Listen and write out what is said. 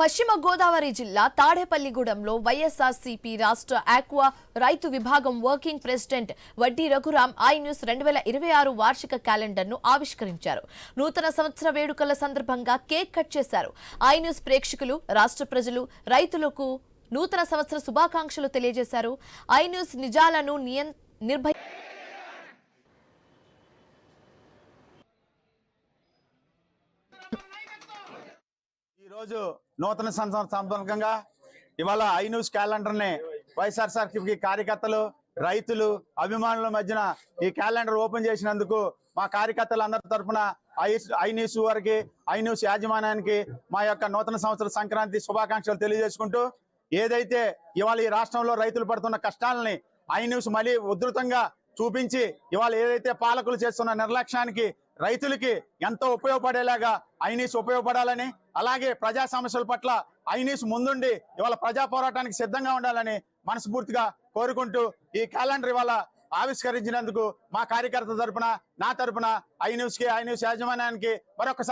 పశ్చిమ గోదావరి జిల్లా తాడేపల్లిగూడెంలో వైఎస్ఆర్సీపీ రాష్ట్ర ఆక్వా రైతు విభాగం వర్కింగ్ ప్రెసిడెంట్ వడ్డీ రఘురాం ఐ న్యూస్ 2026 వార్షిక క్యాలెండర్ను ఆవిష్కరించారు. నూతన సంవత్సర వేడుకల సందర్భంగా కేక్ కట్ చేశారు. ఐ న్యూస్ ప్రేక్షకులు, రాష్ట్ర ప్రజలు, రైతులకు నూతన సంవత్సర శుభాకాంక్షలు తెలియజేశారు. ఐ న్యూస్ నిజాలను ఈరోజు నూతన సందర్భంగా ఇవాళ ఐ న్యూస్ క్యాలెండర్ ని వైఎస్ఆర్సీపీ కార్యకర్తలు, రైతులు, అభిమానుల మధ్యన ఈ క్యాలెండర్ ఓపెన్ చేసినందుకు మా కార్యకర్తలందరి తరఫున ఐ న్యూస్ వారికి, ఐ న్యూస్ యాజమాన్యానికి మా యొక్క నూతన సంవత్సర సంక్రాంతి శుభాకాంక్షలు తెలియజేసుకుంటూ, ఏదైతే ఇవాళ ఈ రాష్ట్రంలో రైతులు పడుతున్న కష్టాలని ఐ న్యూస్ మళ్ళీ ఉధృతంగా చూపించి ఇవాళ ఏదైతే పాలకులు చేస్తున్న నిర్లక్ష్యానికి రైతులకి ఎంతో ఉపయోగపడేలాగా ఐ న్యూస్ ఉపయోగపడాలని, అలాగే ప్రజా సమస్యల పట్ల ఐ న్యూస్ ముందుండి ఇవాళ ప్రజా పోరాటానికి సిద్ధంగా ఉండాలని మనస్ఫూర్తిగా కోరుకుంటూ ఈ క్యాలెండర్ ఇవాళ ఆవిష్కరించినందుకు మా కార్యకర్తల తరపున, నా తరపున ఐ న్యూస్ యాజమాన్యానికి మరొకసారి